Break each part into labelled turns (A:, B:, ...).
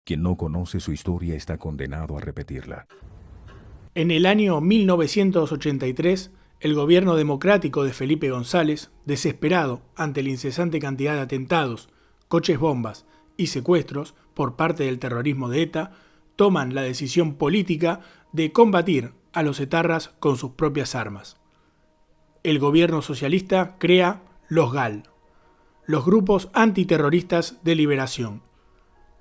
A: Quien no conoce su historia está condenado a repetirla.
B: En el año 1983, el gobierno democrático de Felipe González, desesperado ante la incesante cantidad de atentados, coches bombas y secuestros por parte del terrorismo de ETA, toman la decisión política de combatir a los etarras con sus propias armas. El gobierno socialista crea los GAL, los Grupos Antiterroristas de Liberación,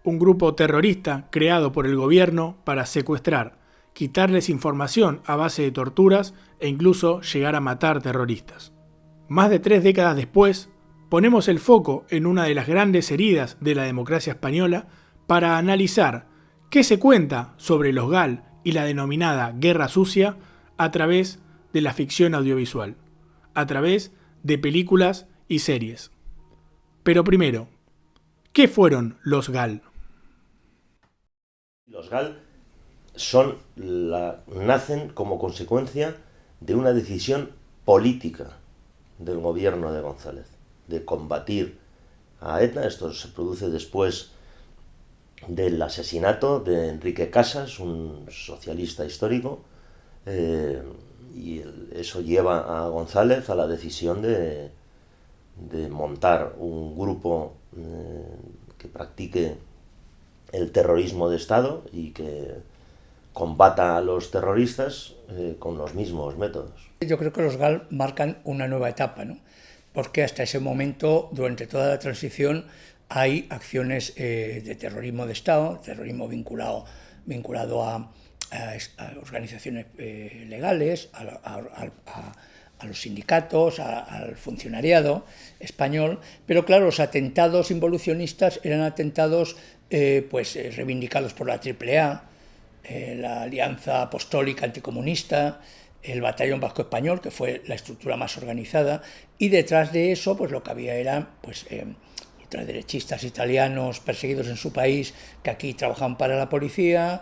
B: un grupo terrorista creado por el gobierno para secuestrar, quitarles información a base de torturas e incluso llegar a matar terroristas. Más de 3 décadas después, ponemos el foco en una de las grandes heridas de la democracia española para analizar qué se cuenta sobre los GAL y la denominada Guerra Sucia a través de la ficción audiovisual, a través de películas y series. Pero primero, ¿qué fueron los GAL?
C: Los GAL nacen como consecuencia de una decisión política del gobierno de González, de combatir a ETA. Esto se produce después del asesinato de Enrique Casas, un socialista histórico, y eso lleva a González a la decisión de montar un grupo que practique el terrorismo de Estado y que combata a los terroristas con los mismos métodos.
D: Yo creo que los GAL marcan una nueva etapa, ¿no? Porque hasta ese momento, durante toda la transición, hay acciones de terrorismo de Estado, terrorismo vinculado a organizaciones legales, a los sindicatos, al funcionariado español, pero claro, los atentados involucionistas eran atentados reivindicados por la AAA, la Alianza Apostólica Anticomunista, el Batallón Vasco Español, que fue la estructura más organizada, y detrás de eso pues lo que había eran ultraderechistas italianos perseguidos en su país, que aquí trabajaban para la policía,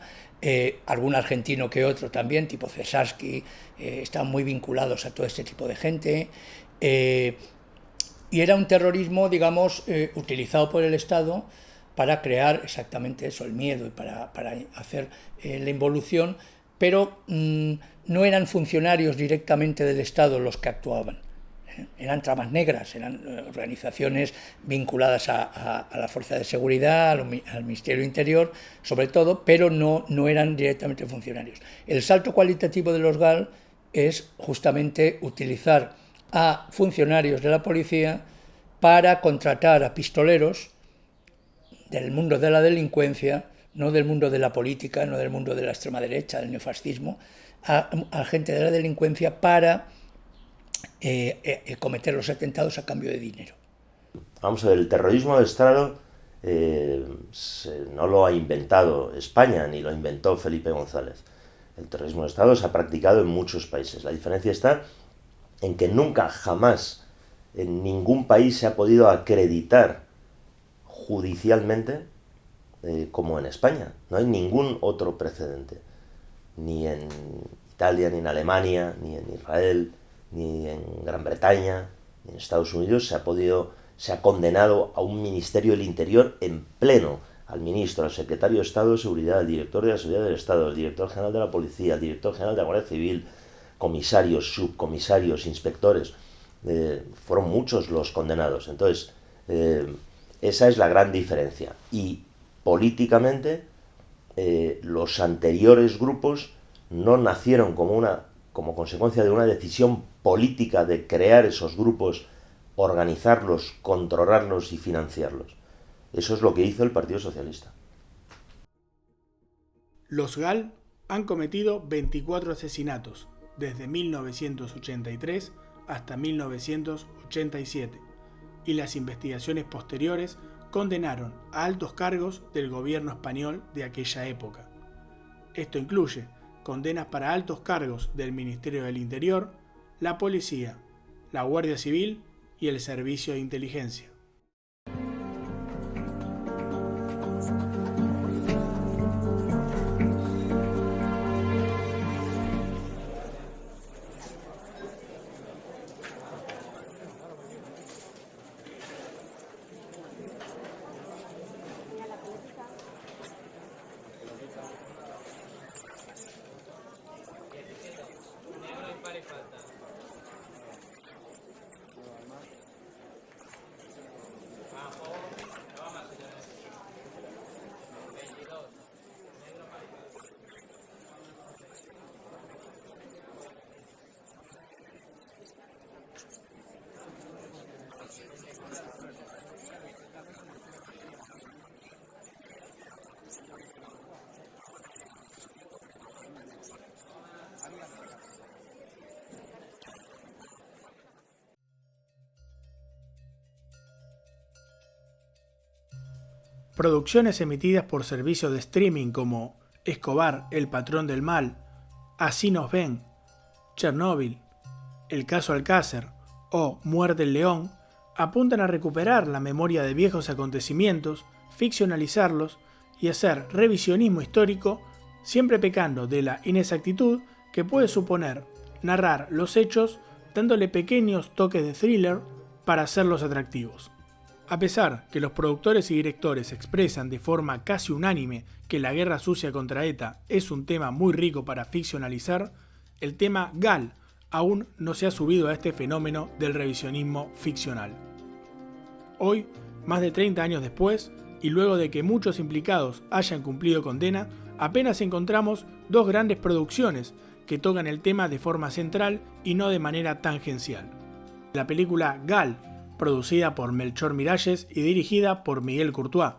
D: algún argentino que otro también, tipo Cesarsky, estaban muy vinculados a todo este tipo de gente, y era un terrorismo, digamos, utilizado por el Estado para crear exactamente eso, el miedo, y para hacer la involución, pero no eran funcionarios directamente del Estado los que actuaban. Eran tramas negras, eran organizaciones vinculadas a la Fuerza de Seguridad, al Ministerio Interior, sobre todo, pero no eran directamente funcionarios. El salto cualitativo de los GAL es justamente utilizar a funcionarios de la policía para contratar a pistoleros del mundo de la delincuencia, no del mundo de la política, no del mundo de la extrema derecha, del neofascismo, a gente de la delincuencia para cometer los atentados a cambio de dinero.
C: Vamos a ver, el terrorismo de Estado no lo ha inventado España, ni lo inventó Felipe González. El terrorismo de Estado se ha practicado en muchos países. La diferencia está en que nunca, jamás, en ningún país se ha podido acreditar judicialmente como en España. No hay ningún otro precedente. Ni en Italia, ni en Alemania, ni en Israel, ni en Gran Bretaña, ni en Estados Unidos se ha condenado a un Ministerio del Interior en pleno, al ministro, al secretario de Estado de Seguridad, al director de la Seguridad del Estado, al director general de la Policía, al director general de la Guardia Civil, comisarios, subcomisarios, inspectores. Fueron muchos los condenados. Entonces, esa es la gran diferencia. Y políticamente, los anteriores grupos no nacieron como consecuencia de una decisión política de crear esos grupos, organizarlos, controlarlos y financiarlos. Eso es lo que hizo el Partido Socialista.
B: Los GAL han cometido 24 asesinatos desde 1983 hasta 1987, y las investigaciones posteriores condenaron a altos cargos del gobierno español de aquella época. Esto incluye condenas para altos cargos del Ministerio del Interior, la Policía, la Guardia Civil y el Servicio de Inteligencia. producciones emitidas por servicios de streaming como Escobar, El patrón del mal, Así nos ven, Chernobyl, El caso Alcácer o Muerde el león apuntan a recuperar la memoria de viejos acontecimientos, ficcionalizarlos y hacer revisionismo histórico, siempre pecando de la inexactitud que puede suponer narrar los hechos dándole pequeños toques de thriller para hacerlos atractivos. A pesar que los productores y directores expresan de forma casi unánime que la guerra sucia contra ETA es un tema muy rico para ficcionalizar, el tema GAL aún no se ha subido a este fenómeno del revisionismo ficcional. Hoy, más de 30 años después, y luego de que muchos implicados hayan cumplido condena, apenas encontramos dos grandes producciones que tocan el tema de forma central y no de manera tangencial. La película GAL, producida por Melchor Miralles y dirigida por Miguel Courtois,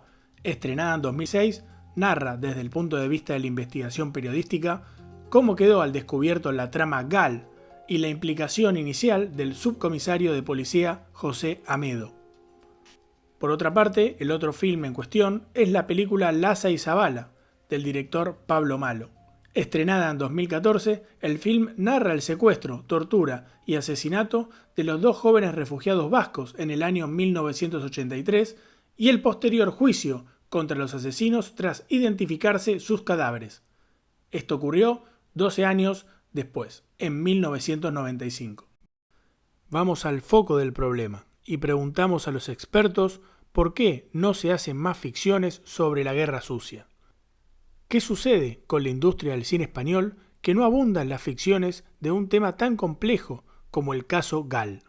B: estrenada en 2006, narra desde el punto de vista de la investigación periodística cómo quedó al descubierto la trama GAL y la implicación inicial del subcomisario de policía José Amedo. Por otra parte, el otro filme en cuestión es la película Laza y Zabala, del director Pablo Malo. Estrenada en 2014, el film narra el secuestro, tortura y asesinato de los dos jóvenes refugiados vascos en el año 1983 y el posterior juicio contra los asesinos tras identificarse sus cadáveres. Esto ocurrió 12 años después, en 1995. Vamos al foco del problema y preguntamos a los expertos por qué no se hacen más ficciones sobre la guerra sucia. ¿Qué sucede con la industria del cine español que no abundan las ficciones de un tema tan complejo como el caso GAL?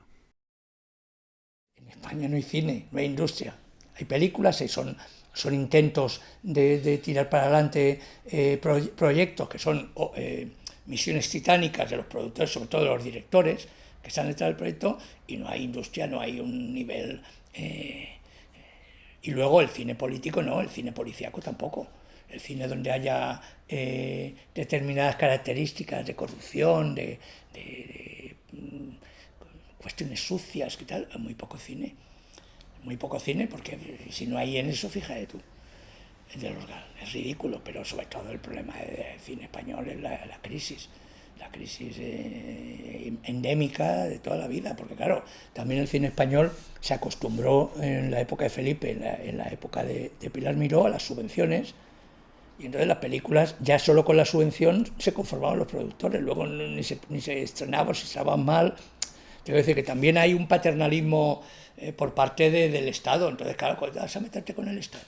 D: En España no hay cine, no hay industria. Hay películas y son intentos de tirar para adelante proyectos que son misiones titánicas de los productores, sobre todo de los directores que están detrás del proyecto, y no hay industria, no hay un nivel... Y luego el cine político no, el cine policíaco tampoco. El cine donde haya determinadas características de corrupción, de cuestiones sucias, ¿qué tal? Muy poco cine. Muy poco cine, porque si no hay en eso, fíjate tú, de los GAL. Es ridículo, pero sobre todo el problema del cine español es la crisis endémica de toda la vida, porque claro, también el cine español se acostumbró en la época de Felipe, en la época de Pilar Miró, a las subvenciones, y entonces las películas ya solo con la subvención se conformaban los productores, luego ni se estrenaban, si estaban mal. Tengo que decir que también hay un paternalismo por parte del Estado, entonces claro, ¿cómo te vas a meterte con el Estado?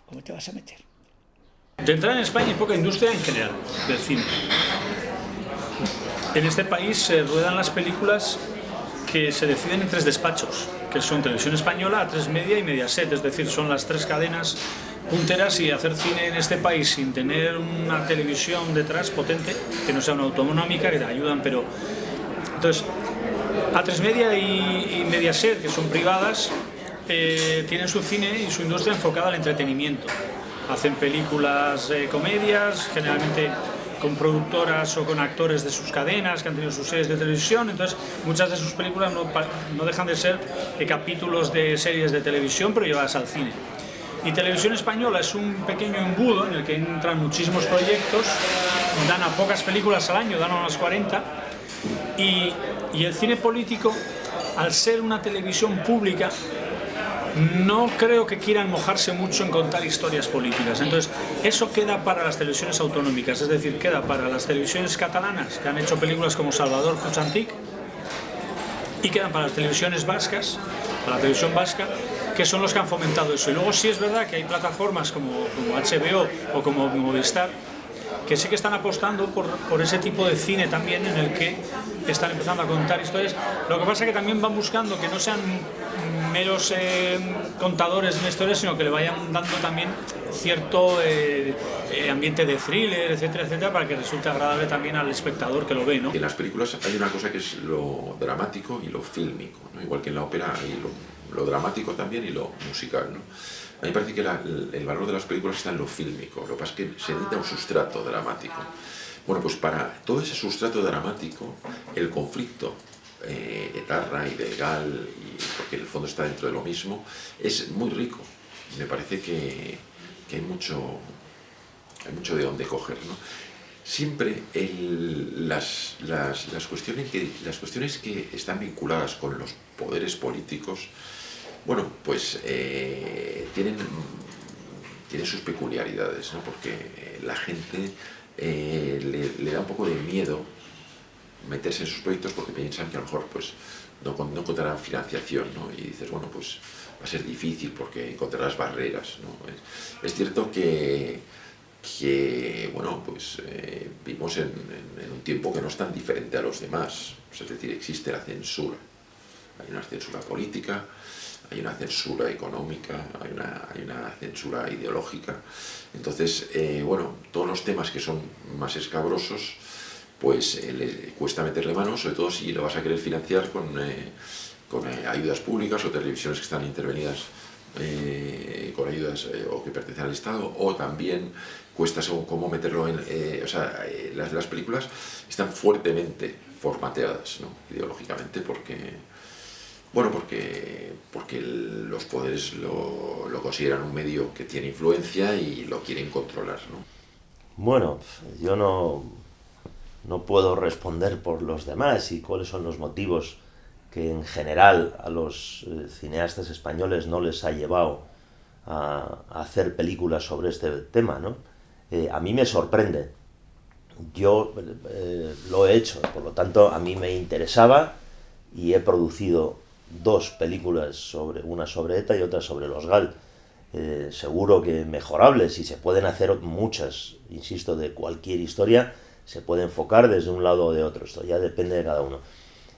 D: ¿Cómo te vas a meter?
E: De entrada, en España hay poca industria en general del cine. En este país se ruedan las películas que se deciden en tres despachos, que son Televisión Española, A3 Media y Mediaset, es decir, son las tres cadenas punteras, y hacer cine en este país sin tener una televisión detrás potente, que no sea una autonómica, que te ayudan, pero... Entonces, A3 Media y Mediaset, que son privadas, tienen su cine y su industria enfocada al entretenimiento. Hacen películas, comedias, generalmente con productoras o con actores de sus cadenas que han tenido sus series de televisión, entonces muchas de sus películas no dejan de ser capítulos de series de televisión, pero llevadas al cine. Y Televisión Española es un pequeño embudo en el que entran muchísimos proyectos, dan a pocas películas al año, dan a unas 40, y el cine político, al ser una televisión pública, no creo que quieran mojarse mucho en contar historias políticas. Entonces, eso queda para las televisiones autonómicas, es decir, queda para las televisiones catalanas, que han hecho películas como Salvador Puig, y quedan para las televisiones vascas, para la televisión vasca, que son los que han fomentado eso. Y luego sí es verdad que hay plataformas como HBO o como Movistar, que sí que están apostando por ese tipo de cine también, en el que están empezando a contar historias. Lo que pasa es que también van buscando que no sean meros contadores de una historia, sino que le vayan dando también cierto ambiente de thriller, etcétera, etcétera, para que resulte agradable también al espectador que lo ve, ¿no?
F: En las películas hay una cosa que es lo dramático y lo fílmico, ¿no? Igual que en la ópera hay lo dramático también y lo musical, ¿no? A mí me parece que el valor de las películas está en lo fílmico, lo que pasa es que se necesita un sustrato dramático. Bueno, pues para todo ese sustrato dramático, el conflicto etarra y del GAL, porque en el fondo está dentro de lo mismo, es muy rico. me parece que hay mucho de dónde coger, ¿no? Siempre las cuestiones que están vinculadas con los poderes políticos, bueno, pues tienen sus peculiaridades, ¿no? Porque la gente le da un poco de miedo meterse en sus proyectos porque piensan que a lo mejor pues no encontrarán financiación, ¿no? Y dices, bueno, pues va a ser difícil porque encontrarás barreras, ¿no? Es cierto que bueno, pues vivimos en un tiempo que no es tan diferente a los demás, es decir, existe la censura, hay una censura política, hay una censura económica, hay una censura ideológica. Entonces, bueno, todos los temas que son más escabrosos, pues le cuesta meterle mano, sobre todo si lo vas a querer financiar con ayudas públicas o televisiones que están intervenidas con ayudas o que pertenecen al Estado, o también cuesta según cómo meterlo en... las películas están fuertemente formateadas, ¿no? Ideológicamente, porque los poderes lo consideran un medio que tiene influencia y lo quieren controlar, ¿no?
C: Bueno, yo no puedo responder por los demás y cuáles son los motivos que en general a los cineastas españoles no les ha llevado a hacer películas sobre este tema, ¿no? A mí me sorprende. Yo lo he hecho, por lo tanto a mí me interesaba y he producido 2 películas, una sobre ETA y otra sobre los GAL. Seguro que mejorables, y se pueden hacer muchas, insisto, de cualquier historia, se puede enfocar desde un lado o de otro, esto ya depende de cada uno.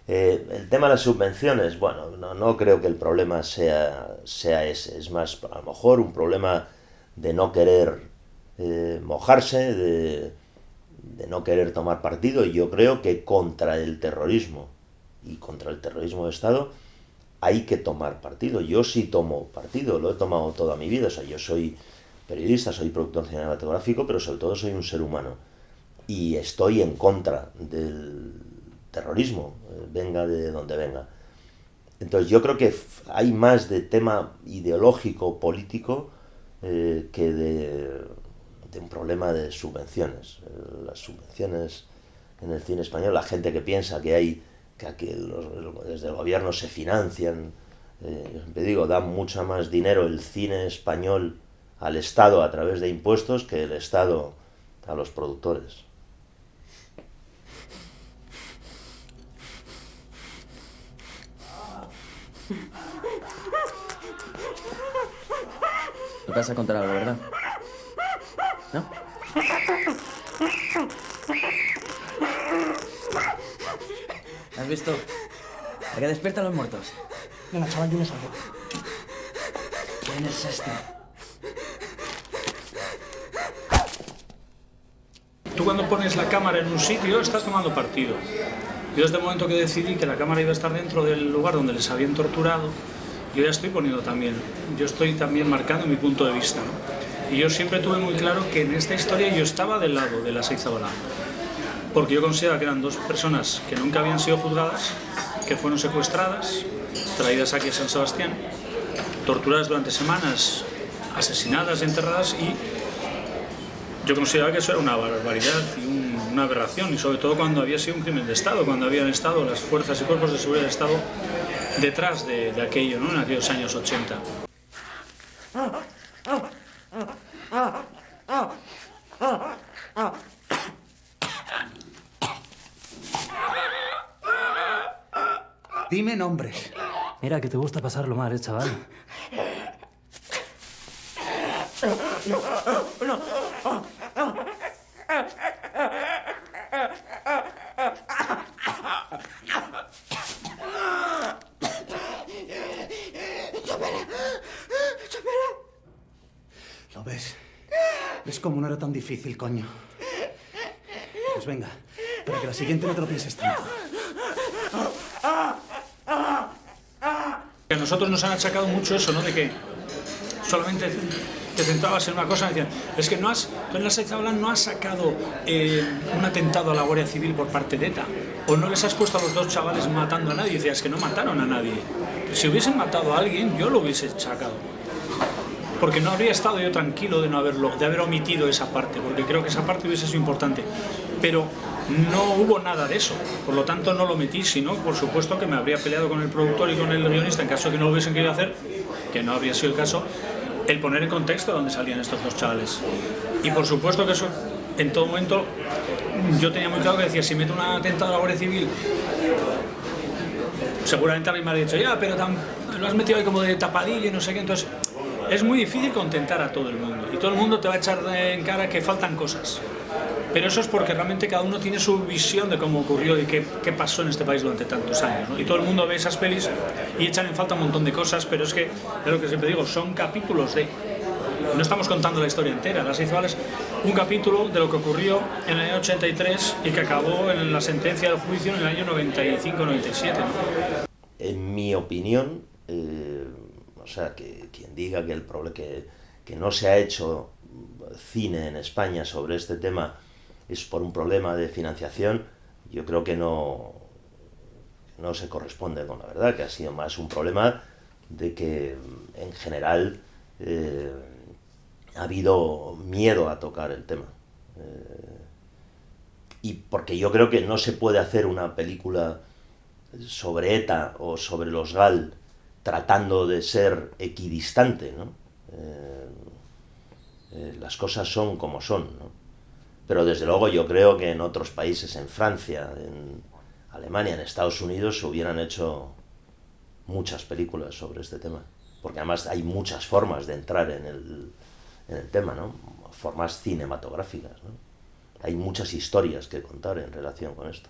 C: El tema de las subvenciones, bueno, no creo que el problema sea ese, es más, a lo mejor un problema de no querer mojarse, de no querer tomar partido, y yo creo que contra el terrorismo y contra el terrorismo de Estado hay que tomar partido. Yo sí tomo partido, lo he tomado toda mi vida, o sea, yo soy periodista, soy productor cinematográfico, pero sobre todo soy un ser humano, y estoy en contra del terrorismo, venga de donde venga. Entonces yo creo que hay más de tema ideológico, político, que de un problema de subvenciones. Las subvenciones en el cine español, la gente que piensa que aquí desde el gobierno se financian, te digo, da mucho más dinero el cine español al Estado a través de impuestos que el Estado a los productores.
G: ¿Me vas a contar algo, verdad? ¿No? ¿Has visto? ¿A que despierta a los muertos?
H: Venga, chaval, yo no salgo.
G: ¿Quién es este?
E: Tú cuando pones la cámara en un sitio estás tomando partido. Yo desde el momento que decidí que la cámara iba a estar dentro del lugar donde les habían torturado, yo ya estoy poniendo también, yo estoy también marcando mi punto de vista, ¿no? Y yo siempre tuve muy claro que en esta historia yo estaba del lado de Lasai Zabala, porque yo consideraba que eran 2 personas que nunca habían sido juzgadas, que fueron secuestradas, traídas aquí a San Sebastián, torturadas durante semanas, asesinadas, enterradas, y yo consideraba que eso era una barbaridad y una aberración, y sobre todo cuando había sido un crimen de Estado, cuando habían estado las fuerzas y cuerpos de seguridad del Estado detrás de aquello, ¿no? En aquellos años 80.
H: Dime nombres.
I: Mira, que te gusta pasarlo mal, chaval.
H: ¿Lo ves? ¿Ves cómo no era tan difícil, coño? Pues venga, para que la siguiente no te lo pienses tanto.
E: A nosotros nos han achacado mucho eso, ¿no? De que solamente te centrabas en una cosa, decían, es que tú en Lasai Zabala no has sacado un atentado a la Guardia Civil por parte de ETA, o no les has puesto a los 2 chavales matando a nadie, y decías que no mataron a nadie. Si hubiesen matado a alguien, yo lo hubiese sacado. porque no habría estado yo tranquilo de haber omitido esa parte, porque creo que esa parte hubiese sido importante, pero no hubo nada de eso, por lo tanto no lo metí, sino por supuesto que me habría peleado con el productor y con el guionista en caso de que no lo hubiesen querido hacer, que no habría sido el caso, el poner en contexto dónde salían estos dos chavales. Y por supuesto que eso, en todo momento, yo tenía muy claro que decía, si meto un atentado a la Guardia Civil, seguramente alguien me habría dicho, ya, pero lo has metido ahí como de tapadillo y no sé qué, entonces es muy difícil contentar a todo el mundo, y todo el mundo te va a echar en cara que faltan cosas. Pero eso es porque realmente cada uno tiene su visión de cómo ocurrió y qué pasó en este país durante tantos años, ¿no? Y todo el mundo ve esas pelis y echan en falta un montón de cosas, pero es que, es lo que siempre digo, son capítulos de... No estamos contando la historia entera, Las Seis Zabales, un capítulo de lo que ocurrió en el año 83 y que acabó en la sentencia del juicio en el año 95-97, ¿no?
C: En mi opinión, o sea, que quien diga que no se ha hecho cine en España sobre este tema es por un problema de financiación, yo creo que no se corresponde con la verdad, que ha sido más un problema de que en general ha habido miedo a tocar el tema. Y porque yo creo que no se puede hacer una película sobre ETA o sobre los GAL tratando de ser equidistante, ¿no? Las cosas son como son, ¿no? Pero desde luego yo creo que en otros países, en Francia, en Alemania, en Estados Unidos, se hubieran hecho muchas películas sobre este tema. Porque además hay muchas formas de entrar en el tema, ¿no? Formas cinematográficas, ¿no? Hay muchas historias que contar en relación con esto.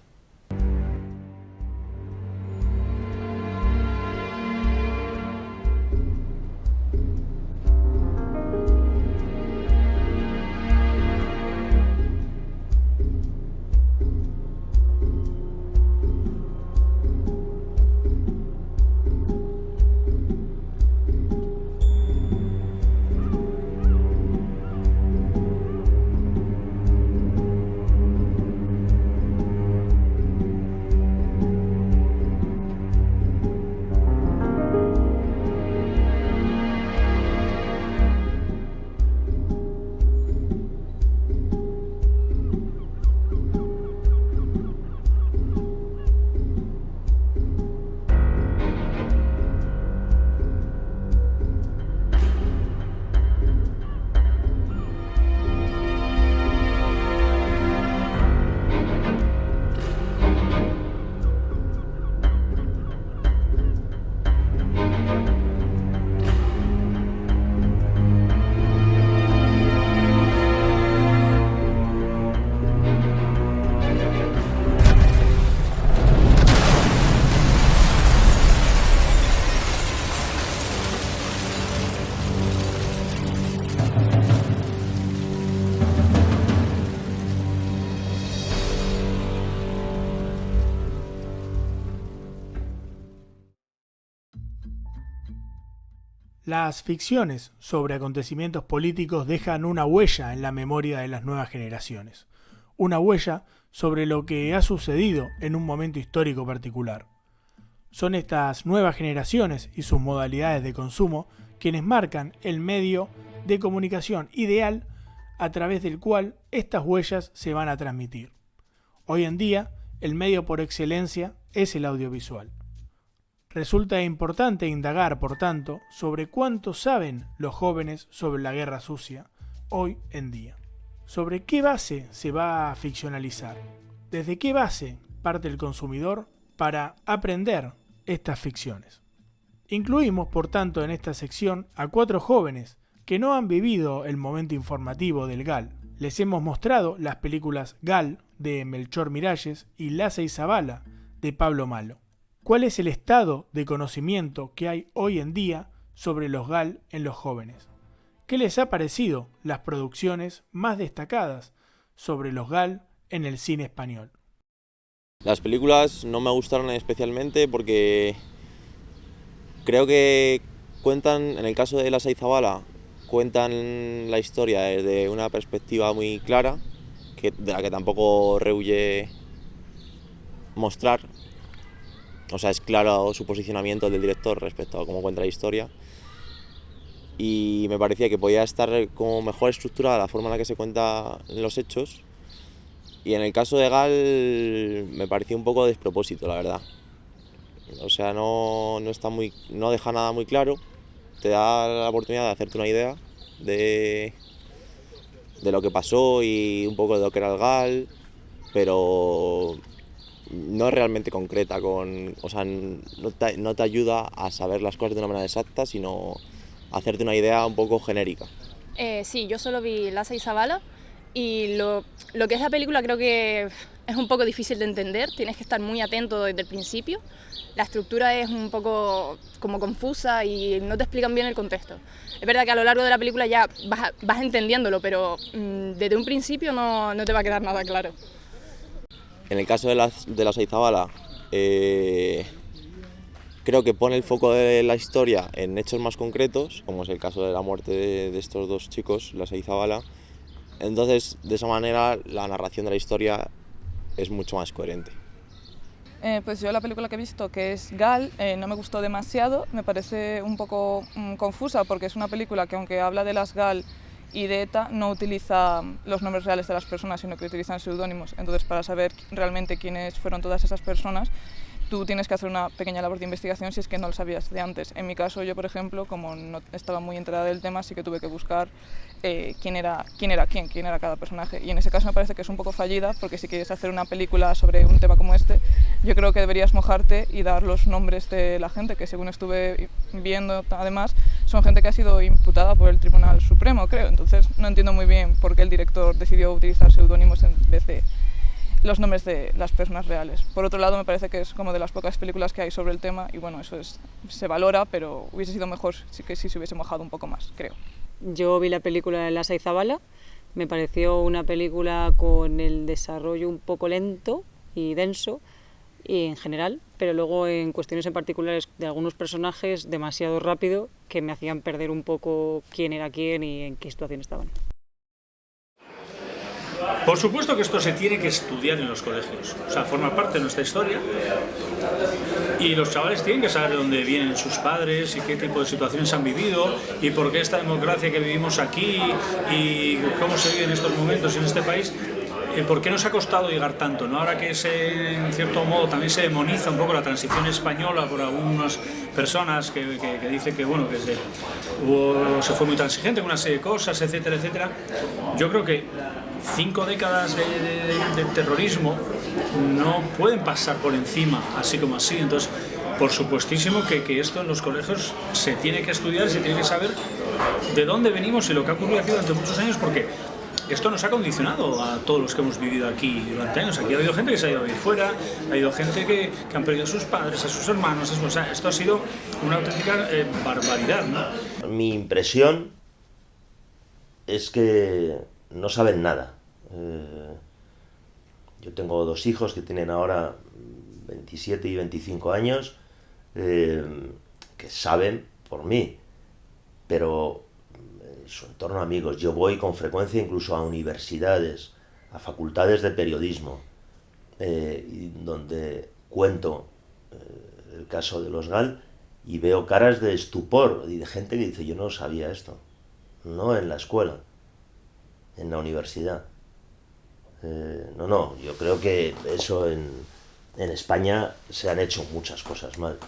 B: Las ficciones sobre acontecimientos políticos dejan una huella en la memoria de las nuevas generaciones, una huella sobre lo que ha sucedido en un momento histórico particular. Son estas nuevas generaciones y sus modalidades de consumo quienes marcan el medio de comunicación ideal a través del cual estas huellas se van a transmitir. Hoy en día, el medio por excelencia es el audiovisual. Resulta importante indagar, por tanto, sobre cuánto saben los jóvenes sobre la guerra sucia hoy en día. ¿Sobre qué base se va a ficcionalizar? ¿Desde qué base parte el consumidor para aprender estas ficciones? Incluimos, por tanto, en esta sección a 4 jóvenes que no han vivido el momento informativo del GAL. Les hemos mostrado las películas GAL de Melchor Miralles y Laza y Zabala de Pablo Malo. ¿Cuál es el estado de conocimiento que hay hoy en día sobre los GAL en los jóvenes? ¿Qué les ha parecido las producciones más destacadas sobre los GAL en el cine español?
J: Las películas no me gustaron especialmente porque creo que cuentan, en el caso de Laza y Zabala, cuentan la historia desde una perspectiva muy clara, de la que tampoco rehuye mostrar. O sea, es claro su posicionamiento del director respecto a cómo cuenta la historia. y me parecía que podía estar como mejor estructurada la forma en la que se cuentan los hechos. Y en el caso de Gal me pareció un poco despropósito, la verdad. O sea, no deja nada muy claro, te da la oportunidad de hacerte una idea de lo que pasó y un poco de lo que era el Gal, pero no es realmente concreta, o sea, no te ayuda a saber las cosas de una manera exacta, sino a hacerte una idea un poco genérica.
K: Sí, yo solo vi Lhasa y Zabala y lo que es la película creo que es un poco difícil de entender, tienes que estar muy atento desde el principio. La estructura es un poco como confusa y no te explican bien el contexto. Es verdad que a lo largo de la película ya vas entendiéndolo, pero desde un principio no te va a quedar nada claro.
J: En el caso de Lhasa y Zabala, creo que pone el foco de la historia en hechos más concretos, como es el caso de la muerte de estos dos chicos, Lhasa y Zabala. Entonces, de esa manera, la narración de la historia es mucho más coherente.
L: Pues yo la película que he visto, que es Gal, no me gustó demasiado, me parece un poco confusa porque es una película que aunque habla de las Gal y de ETA, no utiliza los nombres reales de las personas, sino que utilizan seudónimos. Entonces, para saber realmente quiénes fueron todas esas personas, tú tienes que hacer una pequeña labor de investigación si es que no lo sabías de antes. En mi caso, yo, por ejemplo, como no estaba muy enterada del tema, sí que tuve que buscar quién era cada personaje. Y en ese caso me parece que es un poco fallida, porque si quieres hacer una película sobre un tema como este, yo creo que deberías mojarte y dar los nombres de la gente, que según estuve viendo, además, son gente que ha sido imputada por el Tribunal Supremo, creo. Entonces, no entiendo muy bien por qué el director decidió utilizar seudónimos en vez de los nombres de las personas reales. Por otro lado, me parece que es como de las pocas películas que hay sobre el tema y bueno, eso se valora, pero hubiese sido mejor si se hubiese mojado un poco más, creo.
M: Yo vi la película de Lhasa y Zabala, me pareció una película con el desarrollo un poco lento y denso y en general, pero luego en cuestiones en particulares de algunos personajes demasiado rápido que me hacían perder un poco quién era quién y en qué situación estaban.
E: Por supuesto que esto se tiene que estudiar en los colegios, o sea, forma parte de nuestra historia y los chavales tienen que saber de dónde vienen sus padres y qué tipo de situaciones han vivido y por qué esta democracia que vivimos aquí y cómo se vive en estos momentos en este país, por qué nos ha costado llegar tanto, ¿no? Ahora que en cierto modo también se demoniza un poco la transición española por algunas personas que dicen que, bueno, que se fue muy transigente con una serie de cosas, etcétera, etcétera. Yo creo que 5 décadas de terrorismo no pueden pasar por encima, así como así. Entonces, por supuestísimo que esto en los colegios se tiene que estudiar, se tiene que saber de dónde venimos y lo que ha ocurrido aquí durante muchos años, porque esto nos ha condicionado a todos los que hemos vivido aquí durante años. Aquí ha habido gente que se ha ido a vivir fuera, ha habido gente que han perdido a sus padres, a sus hermanos. O sea, esto ha sido una auténtica barbaridad, ¿no?
C: Mi impresión es que no saben nada. Yo tengo 2 hijos que tienen ahora 27 y 25 años, que saben por mí, pero su entorno, amigos. Yo voy con frecuencia incluso a universidades, a facultades de periodismo, donde cuento el caso de los Gal y veo caras de estupor y de gente que dice: yo no sabía esto, no en la escuela, en la universidad. No, yo creo que eso en España se han hecho muchas cosas mal,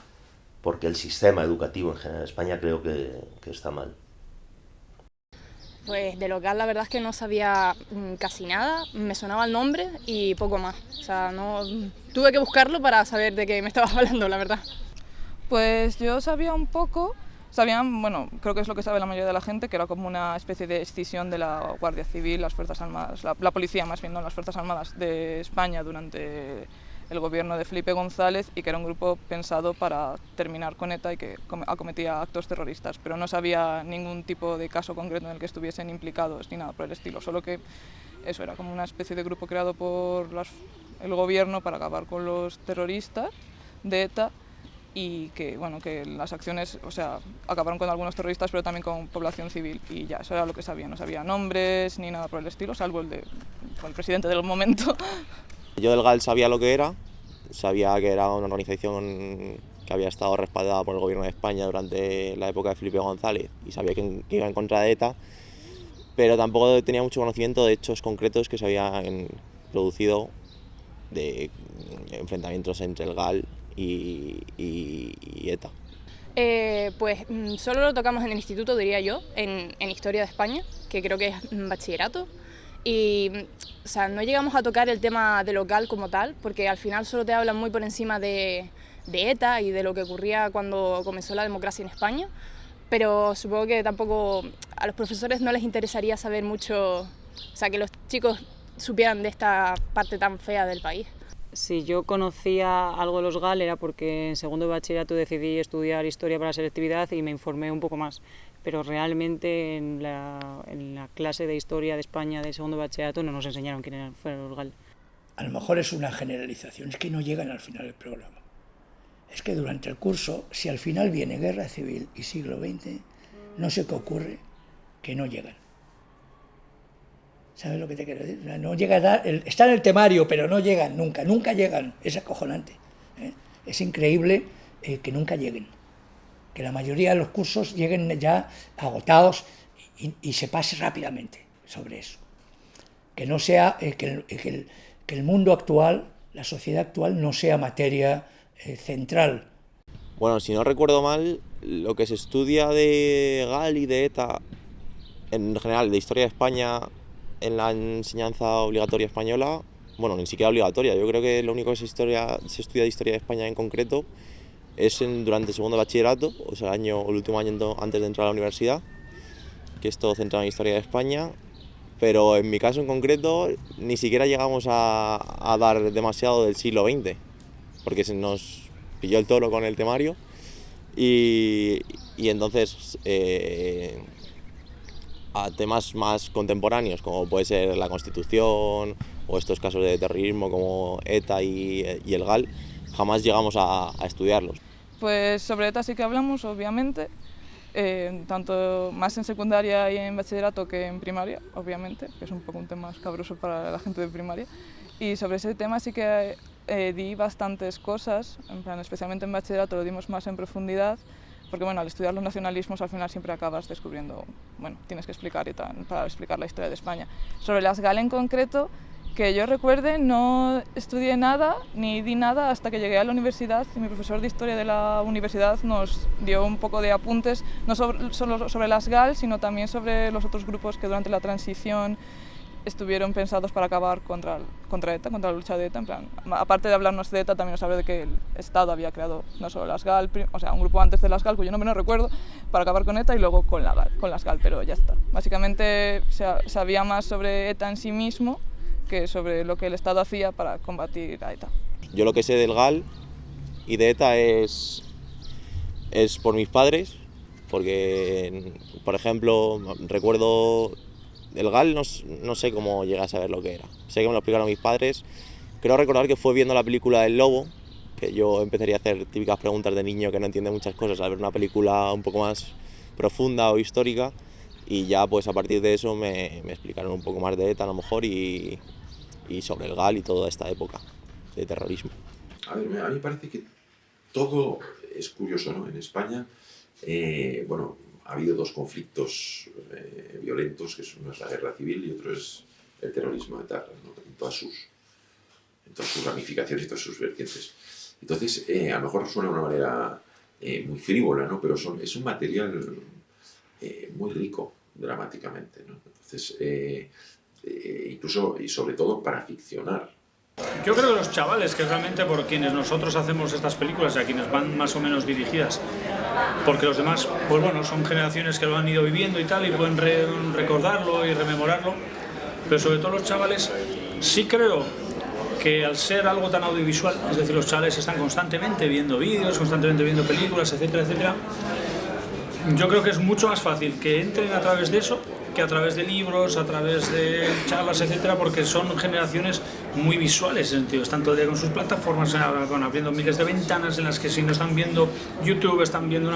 C: porque el sistema educativo en general en España creo que está mal.
K: Pues de local la verdad es que no sabía casi nada, me sonaba el nombre y poco más. O sea, no tuve que buscarlo para saber de qué me estabas hablando, la verdad.
L: Pues yo sabía un poco, bueno, creo que es lo que sabe la mayoría de la gente, que era como una especie de escisión de la Guardia Civil, las Fuerzas Armadas, la policía más bien, no las Fuerzas Armadas de España durante el gobierno de Felipe González, y que era un grupo pensado para terminar con ETA y que acometía actos terroristas, pero no sabía ningún tipo de caso concreto en el que estuviesen implicados ni nada por el estilo, solo que eso era como una especie de grupo creado por el gobierno para acabar con los terroristas de ETA y que, bueno, que las acciones, o sea, acabaron con algunos terroristas pero también con población civil y ya, eso era lo que sabía, no sabía nombres ni nada por el estilo, salvo el presidente del momento.
J: Yo del GAL sabía lo que era, sabía que era una organización que había estado respaldada por el gobierno de España durante la época de Felipe González y sabía que iba en contra de ETA, pero tampoco tenía mucho conocimiento de hechos concretos que se habían producido de enfrentamientos entre el GAL y ETA.
K: Pues solo lo tocamos en el instituto, diría yo, en Historia de España, que creo que es bachillerato. Y o sea, no llegamos a tocar el tema de local como tal, porque al final solo te hablan muy por encima de ETA y de lo que ocurría cuando comenzó la democracia en España, pero supongo que tampoco a los profesores no les interesaría saber mucho, o sea, que los chicos supieran de esta parte tan fea del país.
M: Si yo conocía algo de los GAL era porque en segundo de bachillerato decidí estudiar Historia para la selectividad y me informé un poco más, pero realmente en la clase de Historia de España de segundo de bachillerato no nos enseñaron quiénes fueron los GAL.
D: A lo mejor es una generalización, es que no llegan al final del programa. Es que durante el curso, si al final viene Guerra Civil y siglo XX, no sé qué ocurre, que no llegan. ¿Sabes lo que te quiero decir? No llega a dar, está en el temario, pero no llegan nunca llegan. Es acojonante. Es increíble que nunca lleguen. Que la mayoría de los cursos lleguen ya agotados y se pase rápidamente sobre eso. Que no sea, que el mundo actual, la sociedad actual, no sea materia central.
J: Bueno, si no recuerdo mal, lo que se estudia de GAL y de ETA, en general, de Historia de España, en la enseñanza obligatoria española, bueno, ni siquiera obligatoria, yo creo que lo único que se estudia de Historia de España en concreto es durante el segundo bachillerato, o sea, el último año antes de entrar a la universidad, que es todo centrado en Historia de España, pero en mi caso en concreto ni siquiera llegamos a dar demasiado del siglo XX, porque se nos pilló el toro con el temario y entonces a temas más contemporáneos, como puede ser la Constitución o estos casos de terrorismo como ETA y el GAL, jamás llegamos a estudiarlos.
L: Pues sobre ETA sí que hablamos, obviamente, tanto más en secundaria y en bachillerato que en primaria, obviamente, que es un poco un tema escabroso para la gente de primaria. Y sobre ese tema sí que di bastantes cosas, en plan, especialmente en bachillerato lo dimos más en profundidad, porque bueno, al estudiar los nacionalismos al final siempre acabas descubriendo, bueno, tienes que explicar y tal, para explicar la historia de España. Sobre las GAL en concreto, que yo recuerde, no estudié nada ni di nada hasta que llegué a la universidad y mi profesor de historia de la universidad nos dio un poco de apuntes, no solo sobre las GAL, sino también sobre los otros grupos que durante la transición estuvieron pensados para acabar contra ETA, contra la lucha de ETA. En plan, aparte de hablarnos de ETA, también nos habló de que el Estado había creado no solo las GAL, o sea, un grupo antes de las GAL, cuyo nombre no recuerdo, para acabar con ETA y luego con las GAL, pero ya está. Básicamente sabía más sobre ETA en sí mismo que sobre lo que el Estado hacía para combatir a ETA.
J: Yo lo que sé del GAL y de ETA es por mis padres, porque, por ejemplo, recuerdo el GAL, no sé cómo llegué a saber lo que era. Sé que me lo explicaron mis padres. Creo recordar que fue viendo la película El Lobo, que yo empezaría a hacer típicas preguntas de niño que no entiende muchas cosas, al ver una película un poco más profunda o histórica, y ya pues a partir de eso me explicaron un poco más de ETA a lo mejor y sobre el GAL y toda esta época de terrorismo.
F: A ver, a mí me parece que todo es curioso, ¿no? En España, bueno, ha habido dos conflictos violentos, que uno es la guerra civil y otro es el terrorismo de ETA, ¿no? en todas sus ramificaciones y todas sus vertientes. Entonces, a lo mejor suena de una manera muy frívola, ¿no? Pero es un material muy rico dramáticamente, ¿no? Entonces, incluso y sobre todo para ficcionar.
E: Yo creo que los chavales, que realmente por quienes nosotros hacemos estas películas y a quienes van más o menos dirigidas, porque los demás, pues bueno, son generaciones que lo han ido viviendo y tal, y pueden recordarlo y rememorarlo, pero sobre todo los chavales, sí creo que al ser algo tan audiovisual, es decir, los chavales están constantemente viendo vídeos, constantemente viendo películas, etcétera, etcétera, yo creo que es mucho más fácil que entren a través de eso que a través de libros, a través de charlas, etcétera, porque son generaciones muy visuales, en el sentido, están todo el día con sus plataformas, abriendo miles de ventanas en las que si no están viendo YouTube, están viendo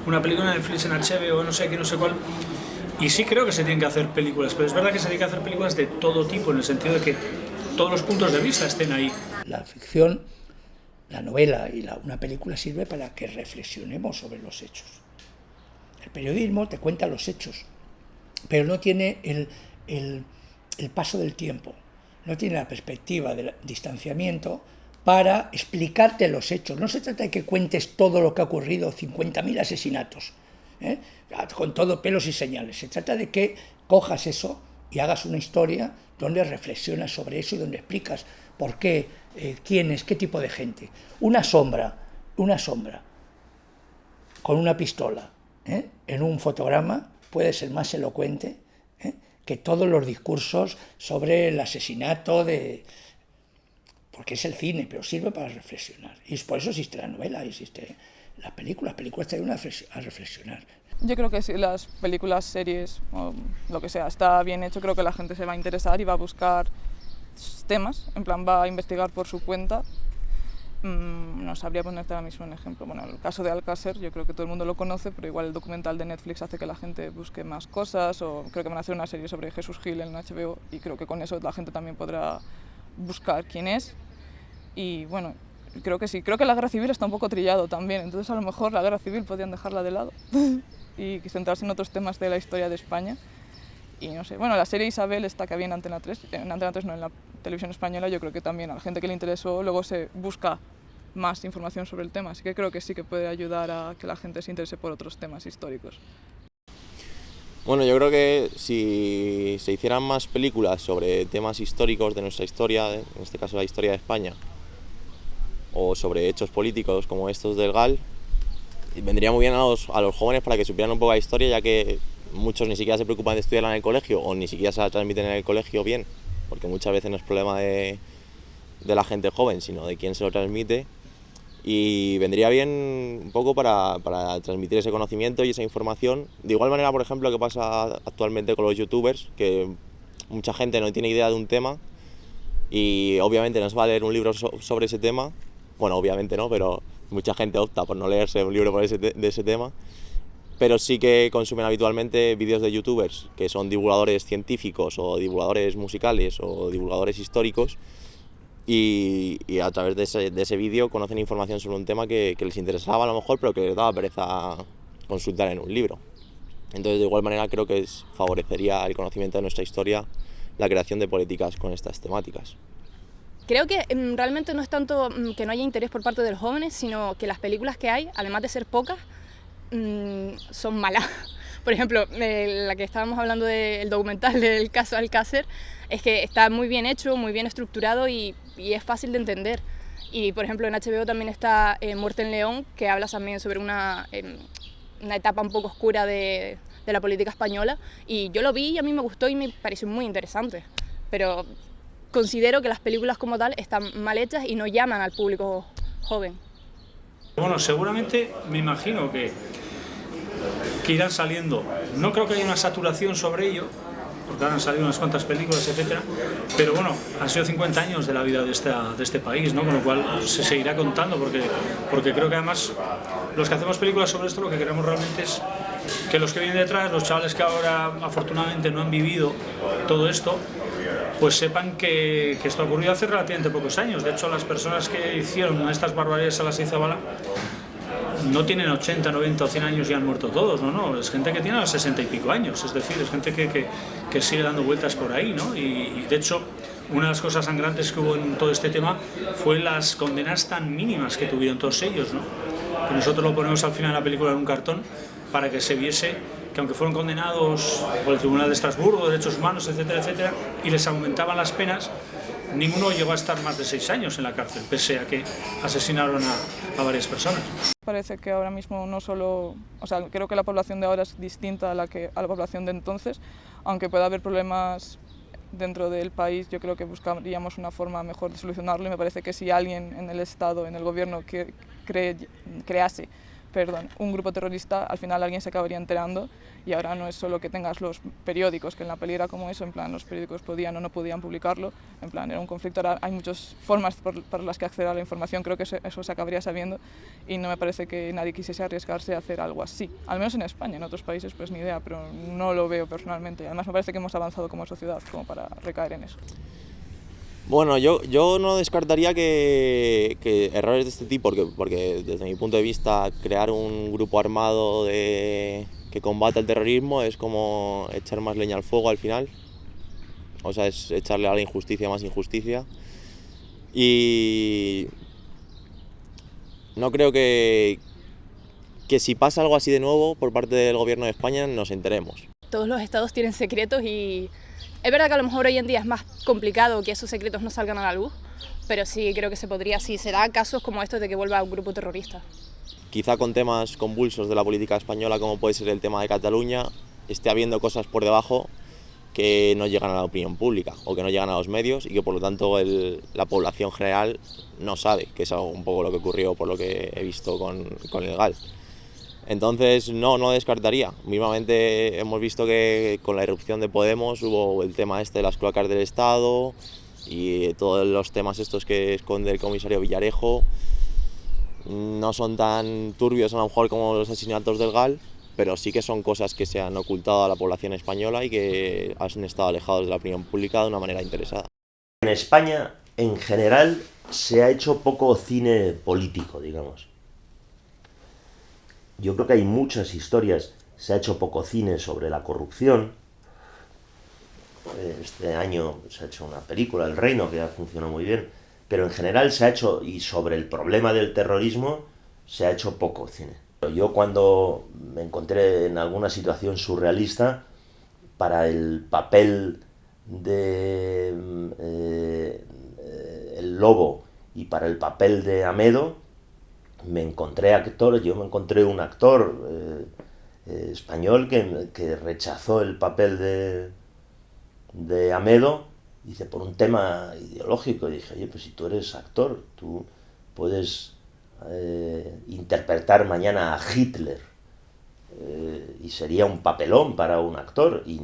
E: una película de Netflix en HBO, no sé qué, no sé cuál. Y sí creo que se tienen que hacer películas, pero es verdad que se tienen que hacer películas de todo tipo, en el sentido de que todos los puntos de vista estén ahí.
D: La ficción La novela y una película sirve para que reflexionemos sobre los hechos. El periodismo te cuenta los hechos, pero no tiene el paso del tiempo, no tiene la perspectiva del distanciamiento para explicarte los hechos. No se trata de que cuentes todo lo que ha ocurrido, 50.000 asesinatos, con todo pelos y señales. Se trata de que cojas eso y hagas una historia donde reflexionas sobre eso y donde explicas por qué, quién es, qué tipo de gente. Una sombra con una pistola en un fotograma puede ser más elocuente que todos los discursos sobre el asesinato porque es el cine, pero sirve para reflexionar. Y por eso existe la novela, existe las películas te ayudan a reflexionar.
L: Yo creo que si las películas, series o lo que sea está bien hecho, creo que la gente se va a interesar y va a buscar temas, en plan va a investigar por su cuenta. No sabría ponerte ahora mismo un ejemplo. Bueno, el caso de Alcácer, yo creo que todo el mundo lo conoce, pero igual el documental de Netflix hace que la gente busque más cosas, o creo que van a hacer una serie sobre Jesús Gil en HBO y creo que con eso la gente también podrá buscar quién es. Y bueno, creo que sí, creo que la guerra civil está un poco trillado también, entonces a lo mejor la guerra civil podrían dejarla de lado y centrarse en otros temas de la historia de España. Y no sé, bueno, la serie Isabel está que había en Antena 3, en Antena 3 no, en la televisión española, yo creo que también a la gente que le interesó luego se busca más información sobre el tema, así que creo que sí que puede ayudar a que la gente se interese por otros temas históricos.
J: Bueno, yo creo que si se hicieran más películas sobre temas históricos de nuestra historia, en este caso la historia de España, o sobre hechos políticos como estos del GAL, vendría muy bien a los jóvenes para que supieran un poco la historia, ya que muchos ni siquiera se preocupan de estudiarla en el colegio o ni siquiera se la transmiten en el colegio bien, porque muchas veces no es problema de la gente joven, sino de quién se lo transmite. Y vendría bien un poco para transmitir ese conocimiento y esa información. De igual manera, por ejemplo, que pasa actualmente con los youtubers, que mucha gente no tiene idea de un tema y obviamente no se va a leer un libro sobre ese tema. Bueno, obviamente no, pero mucha gente opta por no leerse un libro de ese tema. Pero sí que consumen habitualmente vídeos de youtubers que son divulgadores científicos o divulgadores musicales o divulgadores históricos. Y a través de ese vídeo conocen información sobre un tema que les interesaba a lo mejor, pero que les daba pereza consultar en un libro. Entonces, de igual manera, creo que favorecería el conocimiento de nuestra historia la creación de políticas con estas temáticas.
K: Creo que realmente no es tanto que no haya interés por parte de los jóvenes, sino que las películas que hay, además de ser pocas, son malas. Por ejemplo, la que estábamos hablando del documental del caso Alcácer, es que está muy bien hecho, muy bien estructurado y es fácil de entender. Y por ejemplo en HBO también está Muerte en León, que habla también sobre una etapa un poco oscura de la política española. Y yo lo vi y a mí me gustó y me pareció muy interesante. Pero considero que las películas como tal están mal hechas y no llaman al público joven.
E: Bueno, seguramente me imagino que irán saliendo. No creo que haya una saturación sobre ello, porque han salido unas cuantas películas, etcétera, pero bueno, han sido 50 años de la vida de este país, ¿no? Con lo cual se seguirá contando, porque creo que además los que hacemos películas sobre esto lo que queremos realmente es que los que vienen detrás, los chavales que ahora afortunadamente no han vivido todo esto, pues sepan que esto ocurrió hace relativamente pocos años. De hecho, las personas que hicieron estas barbaridades a la Seizabala no tienen 80, 90 o 100 años y han muerto todos, no, es gente que tiene 60 y pico años, es decir, es gente que sigue dando vueltas por ahí, ¿no? Y de hecho, una de las cosas sangrantes que hubo en todo este tema fue las condenas tan mínimas que tuvieron todos ellos, ¿no? Que nosotros lo ponemos al final de la película en un cartón para que se viese que aunque fueron condenados por el Tribunal de Estrasburgo, Derechos Humanos, etcétera, etcétera, y les aumentaban las penas, ninguno llegó a estar más de 6 años en la cárcel, pese a que asesinaron a varias personas.
L: Parece que ahora mismo no solo, o sea, creo que la población de ahora es distinta a la población de entonces, aunque pueda haber problemas dentro del país, yo creo que buscaríamos una forma mejor de solucionarlo y me parece que si alguien en el Estado, en el gobierno crease un grupo terrorista, al final alguien se acabaría enterando y ahora no es solo que tengas los periódicos, que en la peli era como eso, en plan los periódicos podían o no podían publicarlo, en plan era un conflicto, ahora hay muchas formas por las que acceder a la información, creo que eso se acabaría sabiendo y no me parece que nadie quisiese arriesgarse a hacer algo así, al menos en España, en otros países pues ni idea, pero no lo veo personalmente, además me parece que hemos avanzado como sociedad como para recaer en eso.
J: Bueno, yo no descartaría que errores de este tipo, porque desde mi punto de vista crear un grupo armado que combate el terrorismo es como echar más leña al fuego al final. O sea, es echarle a la injusticia más injusticia. Y no creo que si pasa algo así de nuevo por parte del gobierno de España nos enteremos.
K: Todos los estados tienen secretos y es verdad que a lo mejor hoy en día es más complicado que esos secretos no salgan a la luz, pero sí creo que se podría, sí, se da casos como estos de que vuelva un grupo terrorista.
J: Quizá con temas convulsos de la política española, como puede ser el tema de Cataluña, esté habiendo cosas por debajo que no llegan a la opinión pública o que no llegan a los medios y que por lo tanto la población general no sabe, que es algo un poco lo que ocurrió por lo que he visto con el GAL. Entonces no descartaría. Mismamente hemos visto que con la irrupción de Podemos hubo el tema de las cloacas del Estado y todos los temas estos que esconde el comisario Villarejo. No son tan turbios a lo mejor como los asesinatos del GAL, pero sí que son cosas que se han ocultado a la población española y que han estado alejados de la opinión pública de una manera interesada.
C: En España, en general, se ha hecho poco cine político, digamos. Yo creo que hay muchas historias, se ha hecho poco cine sobre la corrupción. Este año se ha hecho una película, El Reino, que ha funcionado muy bien, pero en general se ha hecho, y sobre el problema del terrorismo, se ha hecho poco cine. Yo cuando me encontré en alguna situación surrealista, para el papel de El Lobo y para el papel de Amedo, me encontré un actor español que rechazó el papel de Amedo, dice, por un tema ideológico. Y dije, oye, pues si tú eres actor, tú puedes interpretar mañana a Hitler, y sería un papelón para un actor, y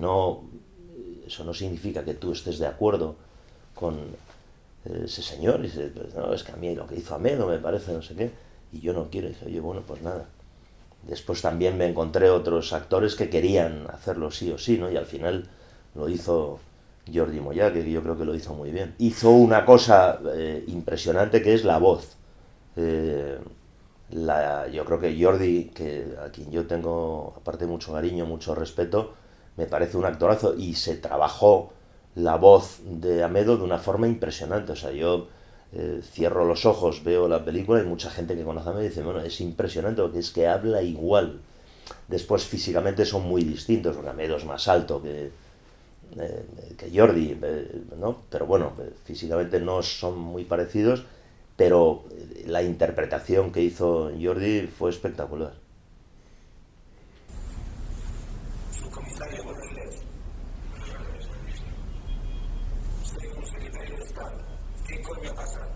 C: eso no significa que tú estés de acuerdo con ese señor. Y dice, pues no, es que a mí lo que hizo Amedo me parece no sé qué, y yo no quiero. Y dije, oye, bueno, pues nada. Después también me encontré otros actores que querían hacerlo sí o sí, ¿no? Y al final lo hizo Jordi Moyà, que yo creo que lo hizo muy bien. Hizo una cosa impresionante, que es la voz. Yo creo que Jordi, a quien yo tengo aparte mucho cariño, mucho respeto, me parece un actorazo, y se trabajó la voz de Amedo de una forma impresionante. O sea, yo cierro los ojos, veo la película, y mucha gente que conoce a Amedo dice, bueno, es impresionante porque es que habla igual. Después físicamente son muy distintos, porque Amedo es más alto que Jordi, ¿no? Pero bueno, físicamente no son muy parecidos, pero la interpretación que hizo Jordi fue espectacular.
N: ¿Qué coño pasa?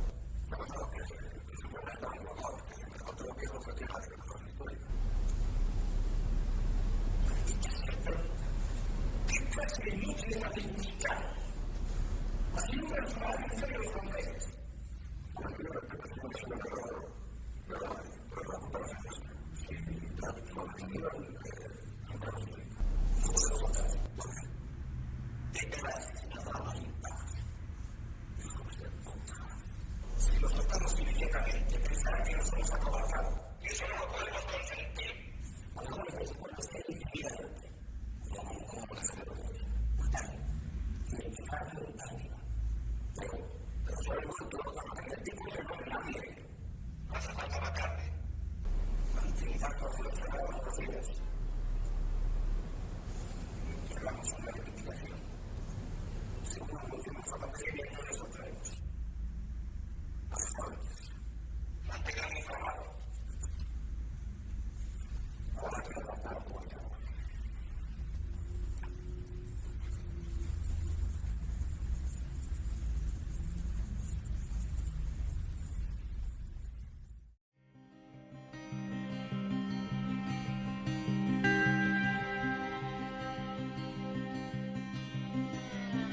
N: ¿Qué clase de inútil es la técnica? Así no me lo saben en los franceses. Si los tratamos inmediatamente, pensarán que nos hemos acobardado. Y eso no lo podemos consentir. Algunos de los pueblos que infinitamente. ¿Cómo puede ser? Identificar voluntario. Pero sabemos que todo lo que el tipo se come nadie. No hace falta matarme. Utilizar por los cerrados los días. Llevamos una reivindicación. Seguro que hicimos a Evangelio y no les sorprendemos. A los jóvenes. Mantengan informados. Ahora que no la puerta.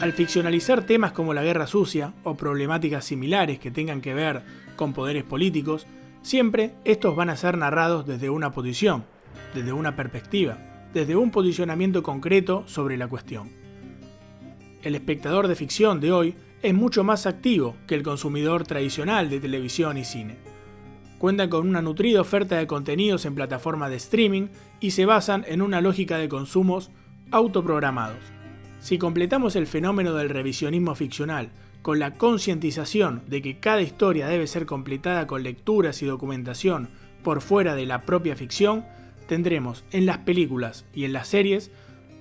B: Al ficcionalizar temas como la guerra sucia o problemáticas similares que tengan que ver con poderes políticos, siempre estos van a ser narrados desde una posición, desde una perspectiva, desde un posicionamiento concreto sobre la cuestión. El espectador de ficción de hoy es mucho más activo que el consumidor tradicional de televisión y cine. Cuentan con una nutrida oferta de contenidos en plataformas de streaming y se basan en una lógica de consumos autoprogramados. Si completamos el fenómeno del revisionismo ficcional con la concientización de que cada historia debe ser completada con lecturas y documentación por fuera de la propia ficción, tendremos en las películas y en las series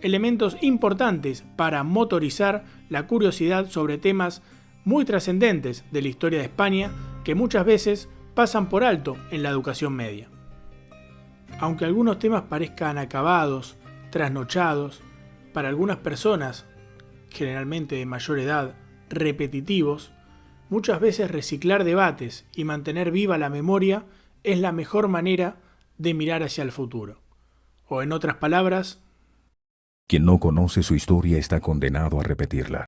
B: elementos importantes para motorizar la curiosidad sobre temas muy trascendentes de la historia de España que muchas veces pasan por alto en la educación media. Aunque algunos temas parezcan acabados, trasnochados, para algunas personas, generalmente de mayor edad, repetitivos, muchas veces reciclar debates y mantener viva la memoria es la mejor manera de mirar hacia el futuro. O en otras palabras,
A: quien no conoce su historia está condenado a repetirla.